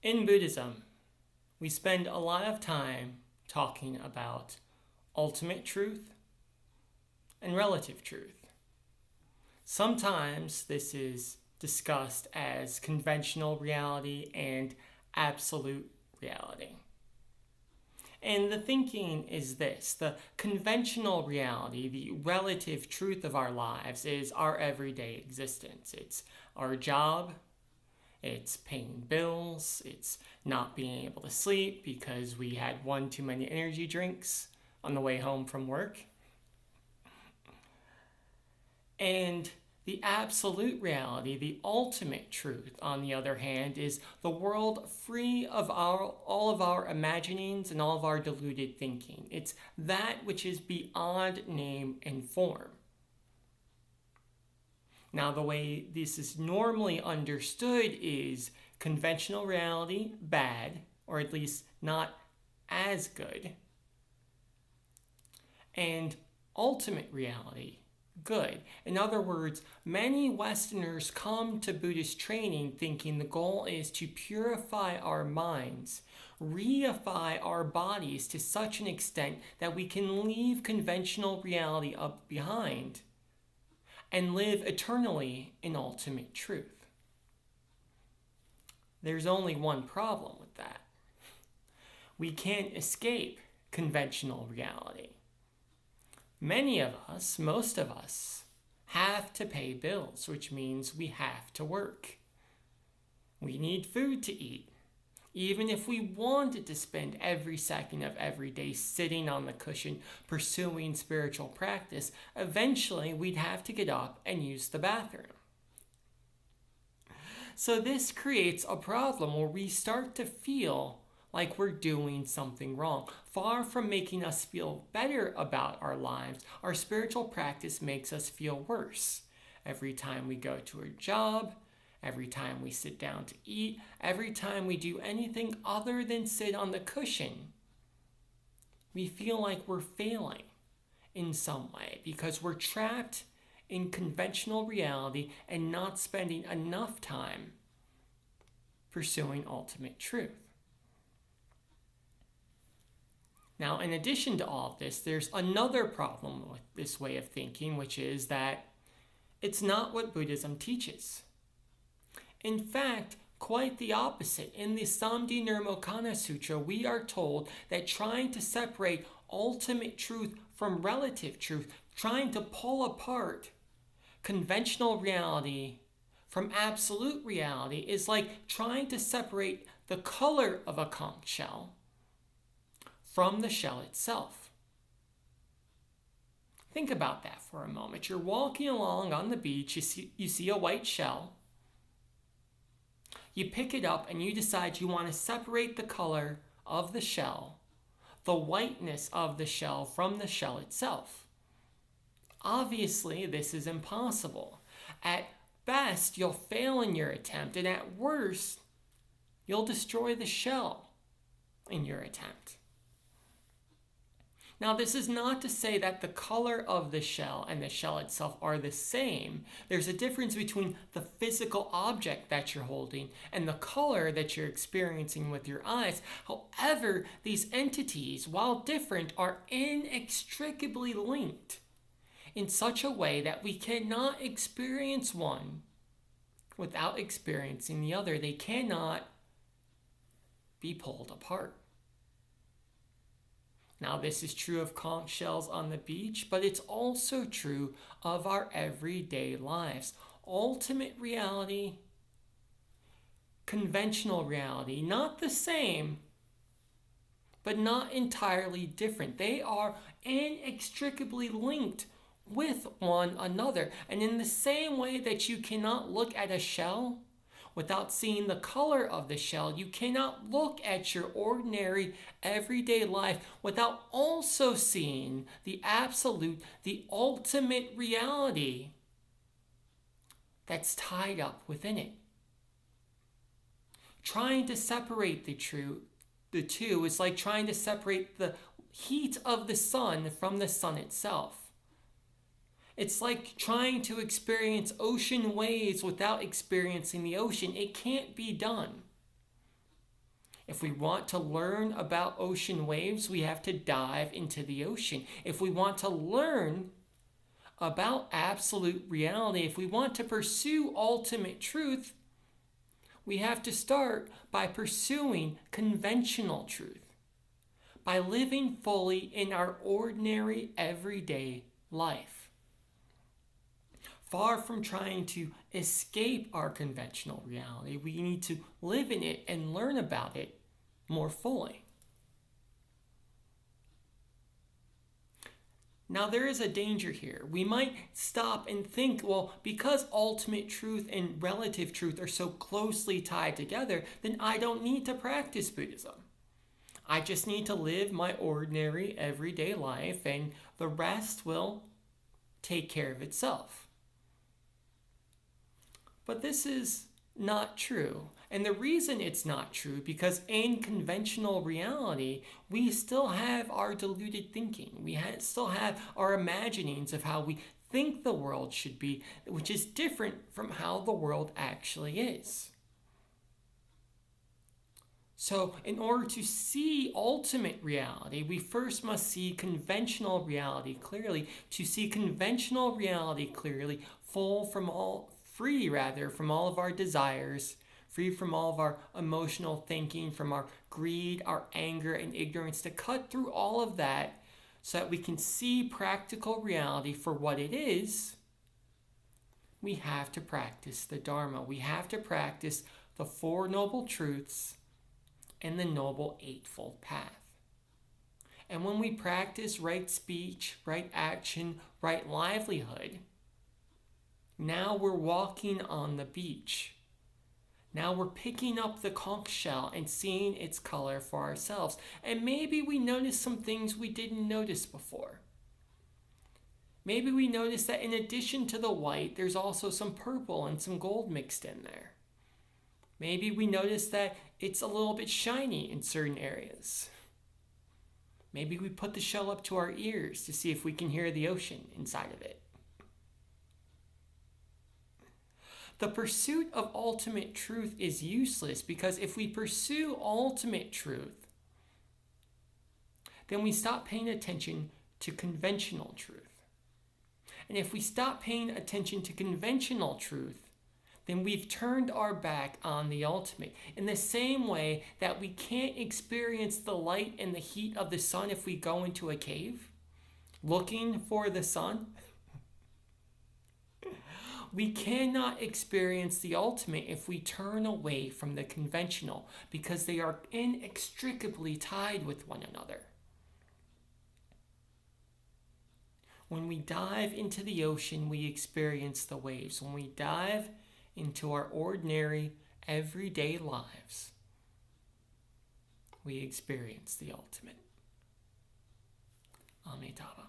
In Buddhism, we spend a lot of time talking about ultimate truth and relative truth. Sometimes this is discussed as conventional reality and absolute reality. And the thinking is this: the conventional reality, the relative truth of our lives, is our everyday existence. It's our job, it's paying bills, it's not being able to sleep because we had one too many energy drinks on the way home from work. And the absolute reality, the ultimate truth, on the other hand, is the world free of all of our imaginings and all of our deluded thinking. It's that which is beyond name and form. Now, the way this is normally understood is conventional reality, bad, or at least not as good, and ultimate reality, good. In other words, many Westerners come to Buddhist training thinking the goal is to purify our minds, reify our bodies to such an extent that we can leave conventional reality up behind and live eternally in ultimate truth. There's only one problem with that. We can't escape conventional reality. Many of us, most of us, have to pay bills, which means we have to work. We need food to eat. Even if we wanted to spend every second of every day sitting on the cushion pursuing spiritual practice, eventually we'd have to get up and use the bathroom. So this creates a problem where we start to feel like we're doing something wrong. Far from making us feel better about our lives, our spiritual practice makes us feel worse. Every time we go to a job, every time we sit down to eat, every time we do anything other than sit on the cushion, we feel like we're failing in some way because we're trapped in conventional reality and not spending enough time pursuing ultimate truth. Now, in addition to all of this, there's another problem with this way of thinking, which is that it's not what Buddhism teaches. In fact, quite the opposite. In the Samdhinirmocana Sutra, we are told that trying to separate ultimate truth from relative truth, trying to pull apart conventional reality from absolute reality, is like trying to separate the color of a conch shell from the shell itself. Think about that for a moment. You're walking along on the beach, you see a white shell. You pick it up and you decide you want to separate the color of the shell, the whiteness of the shell, from the shell itself. Obviously, this is impossible. At best, you'll fail in your attempt, and at worst, you'll destroy the shell in your attempt. Now, this is not to say that the color of the shell and the shell itself are the same. There's a difference between the physical object that you're holding and the color that you're experiencing with your eyes. However, these entities, while different, are inextricably linked in such a way that we cannot experience one without experiencing the other. They cannot be pulled apart. Now, this is true of conch shells on the beach, but it's also true of our everyday lives. Ultimate reality, conventional reality, not the same, but not entirely different. They are inextricably linked with one another. And in the same way that you cannot look at a shell without seeing the color of the shell, you cannot look at your ordinary everyday life without also seeing the absolute, the ultimate reality that's tied up within it. Trying to separate the two is like trying to separate the heat of the sun from the sun itself. It's like trying to experience ocean waves without experiencing the ocean. It can't be done. If we want to learn about ocean waves, we have to dive into the ocean. If we want to learn about absolute reality, if we want to pursue ultimate truth, we have to start by pursuing conventional truth, by living fully in our ordinary everyday life. Far from trying to escape our conventional reality, we need to live in it and learn about it more fully. Now, there is a danger here. We might stop and think, well, because ultimate truth and relative truth are so closely tied together, then I don't need to practice Buddhism. I just need to live my ordinary everyday life, and the rest will take care of itself. But this is not true. And the reason it's not true, because in conventional reality, we still have our deluded thinking. We still have our imaginings of how we think the world should be, which is different from how the world actually is. So, in order to see ultimate reality, we first must see conventional reality clearly. To see conventional reality clearly, free from all of our desires, free from all of our emotional thinking, from our greed, our anger, and ignorance, to cut through all of that so that we can see practical reality for what it is, we have to practice the Dharma. We have to practice the Four Noble Truths and the Noble Eightfold Path. And when we practice right speech, right action, right livelihood, now we're walking on the beach. Now we're picking up the conch shell and seeing its color for ourselves. And maybe we notice some things we didn't notice before. Maybe we notice that in addition to the white, there's also some purple and some gold mixed in there. Maybe we notice that it's a little bit shiny in certain areas. Maybe we put the shell up to our ears to see if we can hear the ocean inside of it. The pursuit of ultimate truth is useless, because if we pursue ultimate truth, then we stop paying attention to conventional truth. And if we stop paying attention to conventional truth, then we've turned our back on the ultimate. In the same way that we can't experience the light and the heat of the sun if we go into a cave looking for the sun, we cannot experience the ultimate if we turn away from the conventional, because they are inextricably tied with one another. When we dive into the ocean, we experience the waves. When we dive into our ordinary, everyday lives, we experience the ultimate. Amitabha.